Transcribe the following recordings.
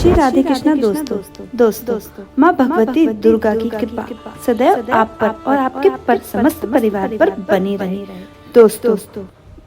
श्री राधे कृष्णा दोस्तों माँ भगवती दुर्गा की कृपा सदैव आप पर और आपके पर समस्त परिवार पर बनी रहे। दोस्तों,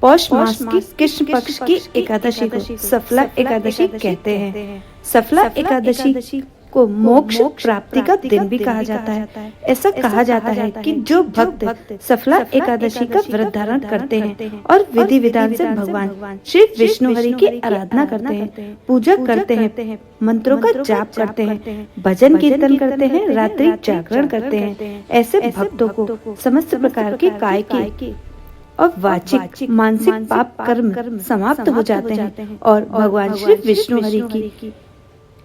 पौष मास की कृष्ण पक्ष की एकादशी को सफला एकादशी कहते हैं। सफला एकादशी को मोक्ष प्राप्ति का दिन भी कहा जाता है। ऐसा कहा जाता है कि जो भक्त सफला एकादशी का व्रत धारण करते हैं और विधि विधान से भगवान श्री विष्णु हरि की आराधना करते हैं, पूजा करते हैं, मंत्रों का जाप करते हैं, भजन कीर्तन करते हैं, रात्रि जागरण करते हैं, ऐसे भक्तों को समस्त प्रकार के काय की और वाचिक मानसिक पाप कर्म समाप्त हो जाते हैं और भगवान श्री विष्णु हरि की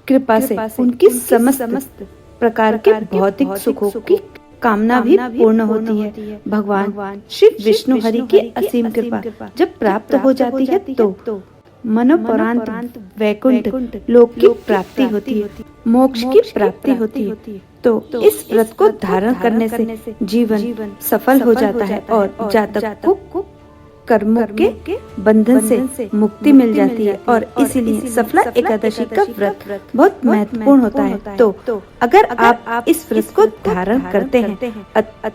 कृपा से उनकी समस्त प्रकार के भौतिक सुखों की कामना भी पूर्ण होती है। भगवान श्री विष्णु हरि की असीम कृपा जब प्राप्त हो जाती है तो मनोपरांत वैकुंठ लोक की प्राप्ति होती है, मोक्ष की प्राप्ति होती है। तो इस व्रत को धारण करने से जीवन सफल हो जाता है और जातक को कर्मों के बंधन से मुक्ति मिल जाती है और इसीलिए सफला एकादशी का व्रत बहुत महत्वपूर्ण होता है। तो अगर आप इस व्रत को धारण करते हैं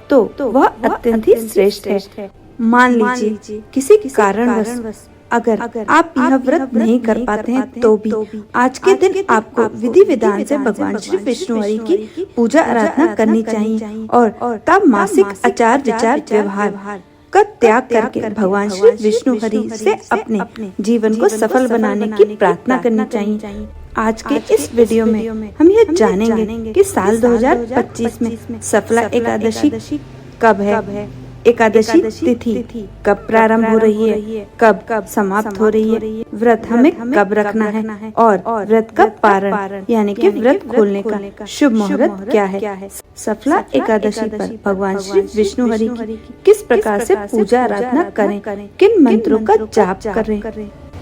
तो वह अत्यंत ही श्रेष्ठ है। मान लीजिए किसी कारणवश अगर आप यह व्रत नहीं कर पाते हैं तो भी आज के दिन आपको विधि विधान से भगवान श्री विष्णु हरि की पूजा आराधना करनी चाहिए और तब मासिक आचार विचार व्यवहार का त्याग करके भगवान श्री विष्णु हरि से अपने जीवन को सफल बनाने की प्रार्थना करनी चाहिए। आज के इस वीडियो में हम ये जानेंगे कि साल 2025 में सफला एकादशी कब है, एकादशी तिथि कब प्रारंभ हो रही है, कब समाप्त हो रही है, व्रत हमें कब रखना है और व्रत का पारण यानी कि व्रत खोलने का शुभ मुहूर्त क्या है। सफला एकादशी पर भगवान श्री विष्णु हरि की किस प्रकार से पूजा आराधना करें, किन मंत्रों का जाप करें,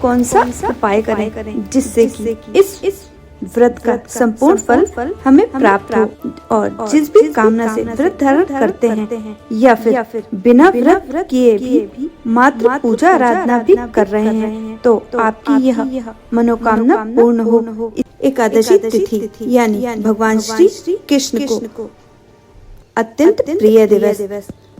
कौन सा उपाय करें जिससे कि इस व्रत का संपूर्ण फल हमें प्राप्त हो और जिस भी कामना से व्रत धारण करते हैं या फिर बिना व्रत किए भी मात्र पूजा आराधना भी कर रहे हैं तो आपकी यह मनोकामना पूर्ण हो। एकादशी तिथि यानी भगवान श्री कृष्ण को अत्यंत प्रिय दिवस,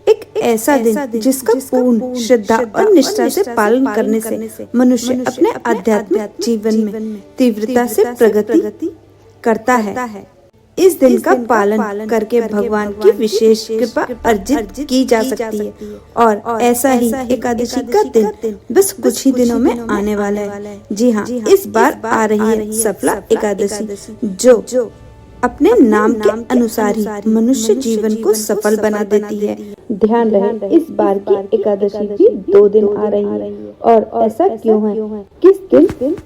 एक ऐसा दिन जिसका पूर्ण श्रद्धा और निष्ठा से पालन करने से मनुष्य अपने आध्यात्मिक जीवन में तीव्रता से प्रगति करता है। इस दिन का पालन करके भगवान की विशेष कृपा अर्जित की जा सकती है और ऐसा ही एकादशी का दिन बस कुछ ही दिनों में आने वाला है। जी हाँ, इस बार आ रही है सफला एकादशी जो अपने नाम के अनुसार ही मनुष्य जीवन को सफल बना देती है। ध्यान रहे, इस बार की एकादशी भी 2 दिन आ रही है और ऐसा क्यों है, किस दिन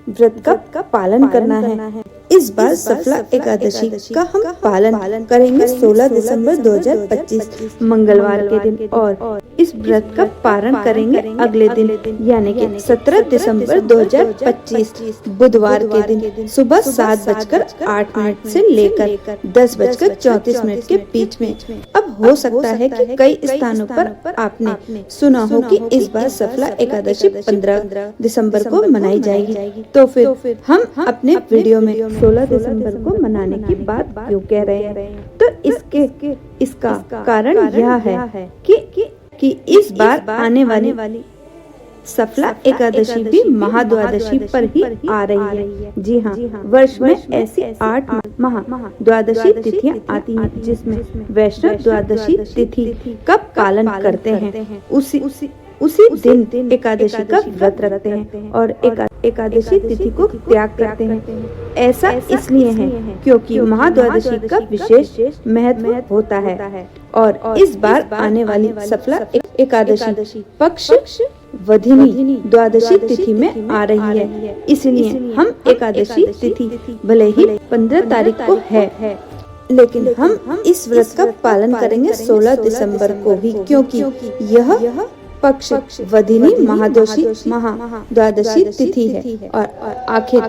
व्रत का पालन करना है। इस बार सफला एकादशी का हम पालन करेंगे 16 दिसंबर 2025 मंगलवार के दिन और इस व्रत का पारण करेंगे अगले दिन यानी कि 17 दिसंबर 2025 बुधवार के दिन सुबह 7:08 से लेकर 10:34 के बीच में। अब हो सकता है कि कई स्थानों पर आपने सुना हो कि इस बार सफला एकादशी 15 दिसंबर को मनाई जाएगी, तो फिर हम अपने वीडियो में 16 दिसंबर को मनाने की बात क्यों कह रहे हैं। तो इसका कारण यह है कि इस बार आने वाली सफला एकादशी भी महाद्वादशी पर ही आ रही है। जी हाँ, वर्ष में ऐसी 8 महाद्वादशी तिथियां आती हैं जिसमें वैष्णव द्वादशी तिथि का पालन करते हैं। उसी दिन एकादशी का व्रत रखते हैं और एकादशी तिथि को त्याग करते हैं। ऐसा इसलिए है क्योंकि महाद्वादशी का विशेष महत्व होता है और इस बार आने वाली सफला एकादशी पक्ष वधिनी द्वादशी तिथि में आ रही है। इसलिए हम एकादशी तिथि भले ही 15 तारीख को है लेकिन हम इस व्रत का पालन करेंगे 16 दिसंबर को भी, क्योंकि यह पक्ष वधिनी महाद्वादशी तिथि है और आखिर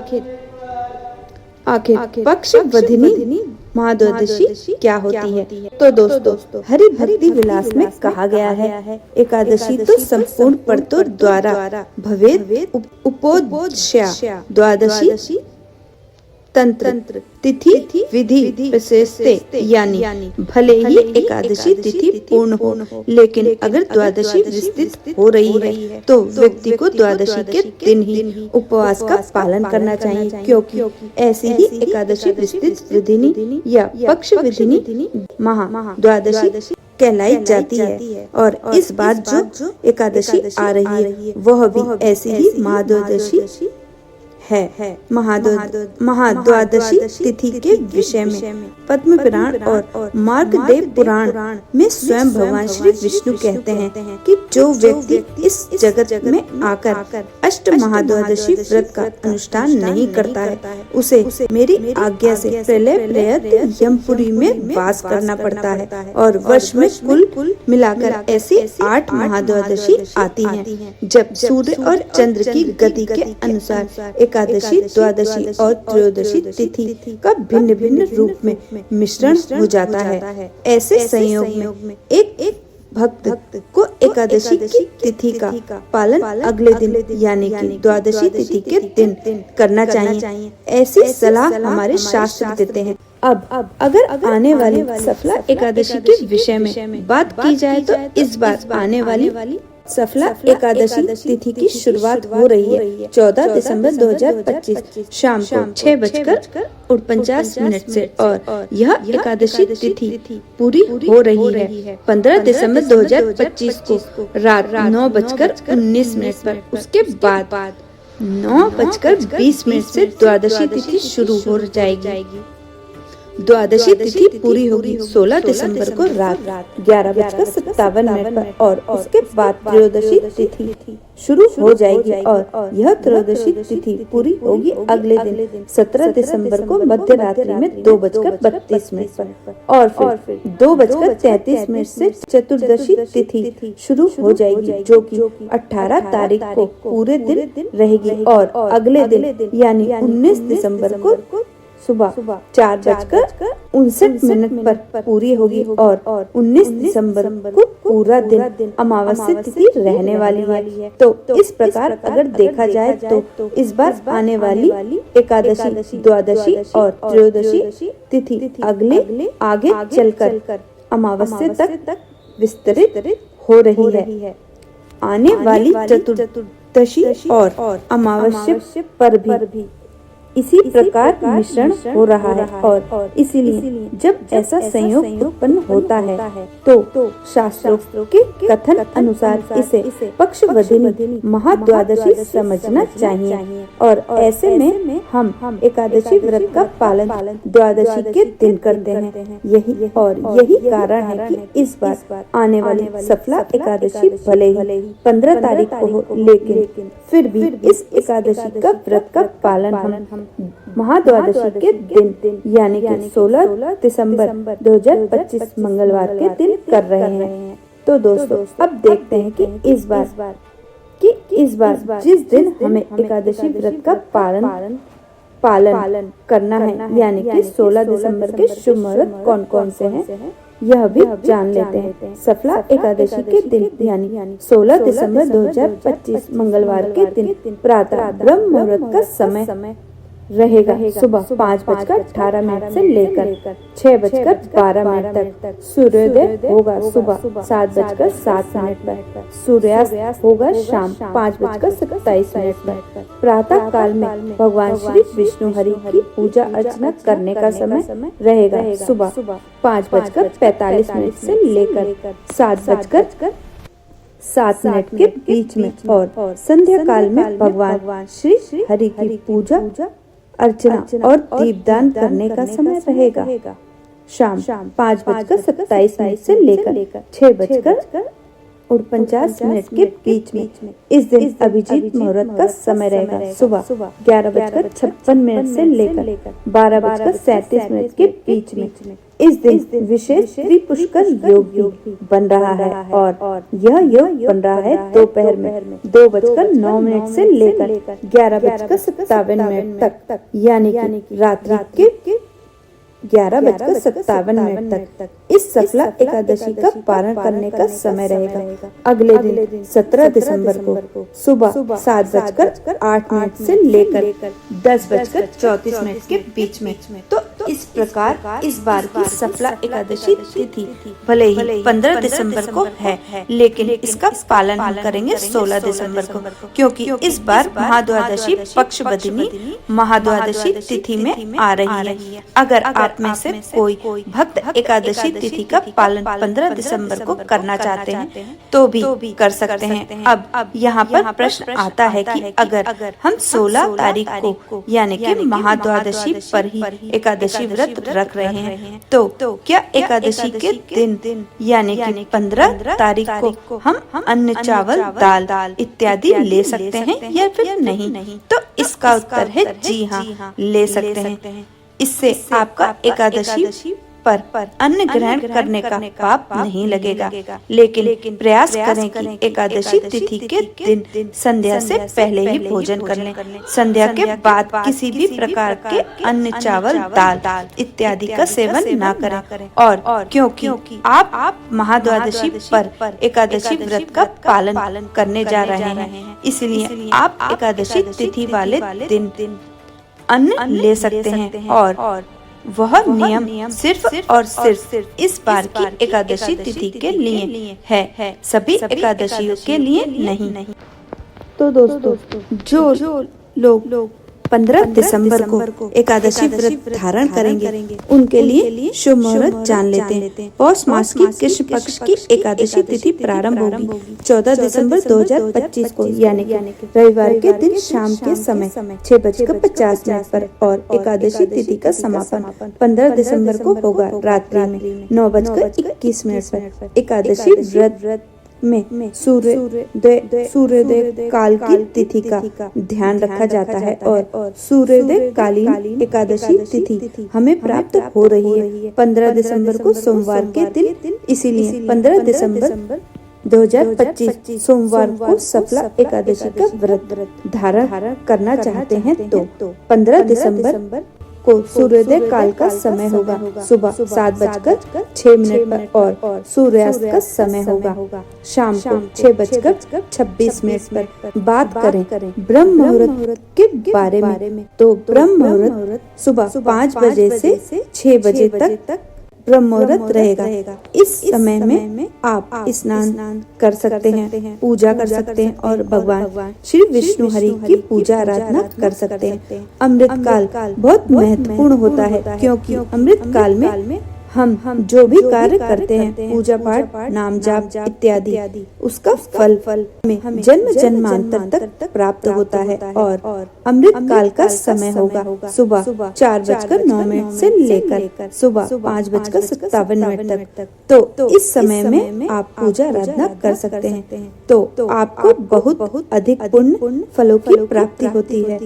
पक्ष वधिनी महाद्वादशी क्या होती है। तो दोस्तों, हरि भक्ति विलास में कहा गया है एकादशी तो संपूर्ण परतों द्वारा भवेद उपोद्श्या द्वादशी तंत्र तिथि विधि विशेषते, यानी भले ही एकादशी तिथि पूर्ण हो, लेकिन अगर द्वादशी विस्तृत हो रही है तो व्यक्ति को द्वादशी के दिन ही उपवास का पालन करना चाहिए, क्योंकि ऐसी ही एकादशी विस्तृत विधिनी या पक्ष विधिनी महा द्वादशी कहलाई जाती है। और इस बार जो एकादशी आ रही है वह भी ऐसी ही महाद्वादशी है। महाद्वादशी तिथि के विषय में पद्म पुराण और मार्कदेव पुराण में स्वयं भगवान श्री विष्णु कहते हैं कि जो व्यक्ति इस जगत में आकर अष्ट महाद्वादशी व्रत का अनुष्ठान नहीं करता है उसे मेरी आज्ञा से प्रलय पर्यंत यमपुरी में वास करना पड़ता है। और वर्ष में कुल मिलाकर ऐसी 8 महाद्वादशी आती हैं, जब सूर्य और चंद्र की गति के अनुसार एकादशी, द्वादशी और त्रयोदशी तिथि का भिन्न भिन्न रूप में मिश्रण हो जाता है। ऐसे संयोग में एक भक्त को एकादशी की तिथि का पालन अगले दिन यानी कि द्वादशी तिथि के दिन करना चाहिए। ऐसी सलाह हमारे शास्त्र देते हैं। अब अगर आने वाली सफला एकादशी के विषय में बात की जाए तो इस बार आने वाली सफला एकादशी तिथि की शुरुआत हो रही है 14 दिसंबर 2025 शाम को 6:49 से, और यह एकादशी तिथि पूरी हो रही है 15 दिसंबर 2025 को रात 9:19 पर। उसके बाद 9:20 से द्वादशी तिथि शुरू हो जाएगी। द्वादशी तिथि पूरी होगी 16 दिसंबर को रात 11:57 पर, और उसके बाद त्रयोदशी तिथि शुरू हो जाएगी और यह त्रयोदशी तिथि पूरी होगी अगले दिन 17 दिसंबर को मध्य रात्रि में 2:32 पर, और फिर 2:33 से चतुर्दशी तिथि शुरू हो जाएगी जो कि 18 तारीख को पूरे दिन रहेगी, और अगले दिन यानी 19 दिसंबर को सुबह 4:59 पर पूरी होगी, और 19 दिसंबर को पूरा दिन अमावस्या तिथि रहने वाली है। तो इस प्रकार अगर देखा जाए तो इस बार आने वाली एकादशी, द्वादशी और त्रयोदशी तिथि आगे चलकर अमावस्या तक विस्तृत हो रही है। आने वाली चतुर्दशी और अमावस्या पर भी इसी प्रकार मिश्रण हो रहा है, और इसीलिए जब ऐसा संयोग उत्पन्न होता है तो शास्त्रों के कथन अनुसार इसे पक्षवधिनी महाद्वादशी समझना चाहिए। और ऐसे में हम एकादशी व्रत का पालन द्वादशी के दिन करते हैं। यही कारण है कि इस बार आने वाली सफला एकादशी भले ही 15 तारीख को हो, लेकिन फिर भी इस एकादशी का व्रत का पालन हम महाद्वादशी के दिन यानी कि 16 दिसंबर 2025 मंगलवार के दिन कर रहे हैं। तो दोस्तों अब देखते हैं कि इस बार जिस दिन हमें एकादशी व्रत का पालन करना है यानी कि 16 दिसंबर के शुभ मुहूर्त कौन कौन से हैं यह भी जान लेते हैं। सफला एकादशी के दिन यानी 16 दिसंबर 2025 मंगलवार के दिन प्रातः ब्रह्म मुहूर्त का समय रहेगा सुबह 5:18 से लेकर 6:12 तक। सूर्योदय होगा सुबह 7:07 पर। सूर्यास्त होगा शाम 5:27 पर। प्रातः काल में भगवान श्री विष्णु हरि की पूजा अर्चना करने का समय रहेगा सुबह 5:45 से लेकर 7:07 के बीच में, और संध्या काल में भगवान श्री हरि की पूजा अर्चना और दीपदान करने का समय रहेगा शाम 5:27 से लेकर 6:49 के बीच में। इस दिन अभिजीत मुहूर्त का समय रहेगा सुबह 11:56 से लेकर 12:37 के बीच में। इस दिन विशेष श्री पुष्कर योग भी बन रहा है, और यह योग बन रहा है दोपहर में 2:09 से लेकर 11:57 तक, यानी कि रात्रि के 11:57 तक इस सफला एकादशी का पारण करने का समय रहेगा। अगले दिन 17 दिसंबर को सुबह 7:08 से लेकर 10:34 के बीच में। तो इस प्रकार इस बार की सफला एकादशी तिथि भले ही 15 दिसंबर को है, लेकिन इसका पालन हम करेंगे 16 दिसंबर को, क्योंकि इस बार महाद्वादशी पक्ष बदिनी महाद्वादशी तिथि में आ रही है। अगर आप में से कोई भक्त एकादशी तिथि का पालन 15 दिसंबर को करना चाहते हैं तो भी कर सकते हैं। अब यहाँ पर प्रश्न आता है कि अगर हम 16 तारीख को यानी कि महाद्वादशी पर ही एकादशी व्रत रख रहे हैं तो क्या एकादशी के दिन यानी कि 15 तारीख को हम अन्न, चावल, दाल इत्यादि ले सकते हैं या फिर नहीं? तो इसका उत्तर है जी हाँ, ले सकते हैं। इससे आपका एकादशी पर अन्न ग्रहण करने का पाप नहीं लगेगा, लेकिन प्रयास करें कि एकादशी तिथि के दिन संध्या से पहले ही भोजन कर लें। संध्या के बाद किसी भी प्रकार के अन्न, चावल, दाल इत्यादि का सेवन न करें। और क्योंकि आप महाद्वादशी पर एकादशी व्रत का पालन करने जा रहे हैं, इसलिए आप एकादशी तिथि वाले दिन अन्न ले सकते हैं। और वह नियम सिर्फ और सिर्फ इस बार की एकादशी तिथि के लिए है, सभी एकादशियों के लिए नहीं। तो दोस्तों, जो लोग 15 दिसंबर को एकादशी व्रत धारण करेंगे उनके लिए शुभ मुहूर्त जान लेते हैं। पौष मास की कृष्ण पक्ष की एकादशी तिथि प्रारंभ होगी 14 दिसंबर 2025 को, यानी कि रविवार के दिन शाम के समय 6:50 पर, और एकादशी तिथि का समापन 15 दिसंबर को होगा रात्रि में 9:21 पर। एकादशी व्रत में सूर्योदय काल की तिथि का ध्यान रखा जाता है, और सूर्योदय कालीन एकादशी तिथि हमें प्राप्त हो रही है 15 दिसंबर को सोमवार के दिन। इसीलिए 15 दिसंबर 2025 सोमवार को सफला एकादशी का व्रत धारण करना चाहते हैं तो 15 दिसंबर को सूर्योदय काल का समय होगा सुबह 7:06 पर, और सूर्यास्त का समय होगा शाम को 6:26 पर। बात करें ब्रह्म मुहूर्त के बारे में तो ब्रह्म मुहूर्त सुबह 5 बजे से 6 बजे तक ब्रह्म मुहूर्त रहेगा। इस समय में आप स्नान कर सकते हैं, पूजा कर सकते हैं और भगवान श्री विष्णु हरि की पूजा आराधना कर सकते हैं। अमृत काल बहुत महत्वपूर्ण होता है, क्योंकि अमृत काल में हम जो भी कार्य करते हैं, पूजा पाठ, नाम जाप इत्यादि, उसका फल हमें जन्म जन्मांतर तक प्राप्त होता है। और अमृत काल का समय होगा सुबह 4:09 से लेकर सुबह 5:57 तक। तो इस समय में आप पूजा आराधना कर सकते हैं, तो आपको बहुत अधिक पुण्य फलों की प्राप्ति होती है।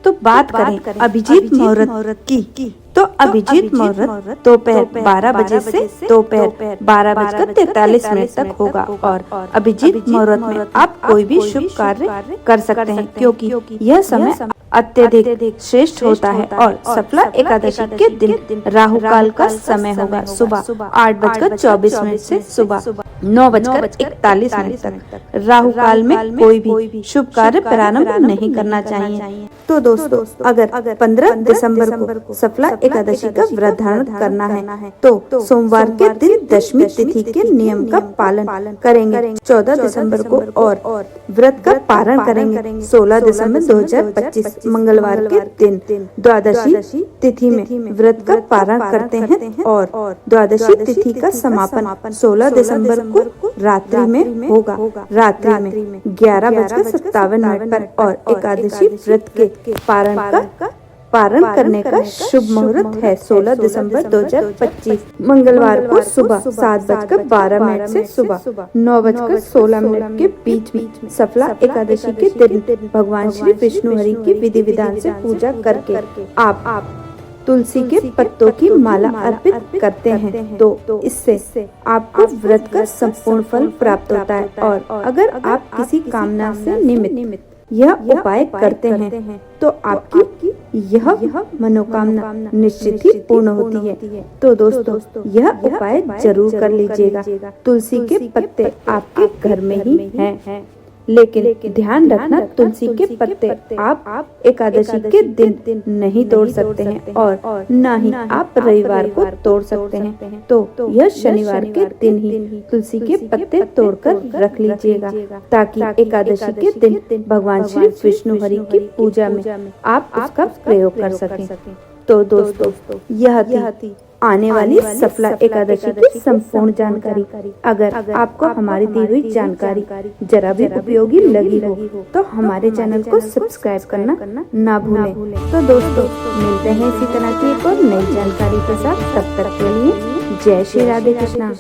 तो बात करें अभिजीत मुहूर्त की, तो अभिजीत मुहूर्त दोपहर 12 बजे से दोपहर 12:43 तक होगा, और अभिजीत मुहूर्त में आप कोई भी शुभ कार्य कर सकते हैं, क्योंकि यह समय अत्यधिक श्रेष्ठ होता है। और सफला एकादशी के दिन राहु काल का समय होगा सुबह 8:24 से सुबह 9:41 तक। राहु काल में कोई भी शुभ कार्य प्रारंभ नहीं करना चाहिए। तो दोस्तों, अगर 15 दिसंबर को सफला एकादशी का व्रत धारण करना है तो सोमवार के दिन दशमी तिथि के नियम का पालन करेंगे 14 दिसंबर को, और व्रत का पारण करेंगे 16 दिसंबर 2025 मंगलवार के दिन। द्वादशी तिथि में व्रत का पारण करते हैं, और द्वादशी तिथि का समापन 16 दिसंबर को रात्रि में होगा, रात्रि में 11:57 पर। और एकादशी व्रत के पारण करने का शुभ मुहूर्त है 16 दिसंबर 2025 मंगलवार को सुबह 7:12 से सुबह 9:16 के बीच। सफला एकादशी के दिन भगवान श्री विष्णु हरि की विधि विधान से पूजा करके आप तुलसी के पत्तों की माला अर्पित करते हैं, तो इससे आपको व्रत का संपूर्ण फल प्राप्त होता है। और अगर आप किसी कामना से निमित्त यह उपाय करते हैं तो आपकी यह मनोकामना निश्चित ही पूर्ण होती है। तो दोस्तों यह उपाय जरूर कर लीजिएगा। तुलसी के पत्ते आपके घर में ही हैं, लेकिन ध्यान रखना तुलसी के पत्ते आप एकादशी के दिन नहीं तोड़ सकते हैं और न ही आप रविवार को तोड़ सकते हैं। तो यह शनिवार के दिन ही तुलसी के पत्ते तोड़कर रख लीजिएगा, ताकि एकादशी के दिन भगवान श्री विष्णु हरि की पूजा में आप उसका प्रयोग कर सकें। तो दोस्तों यह थी आने वाली सफला एकादशी की संपूर्ण जानकारी। अगर आपको हमारी दी हुई जानकारी जरा भी उपयोगी लगी हो तो हमारे चैनल को सब्सक्राइब करना ना भूलें। तो दोस्तों मिलते हैं इसी तरह की एक और नई जानकारी के साथ। तब तक के लिए जय श्री राधे कृष्णा।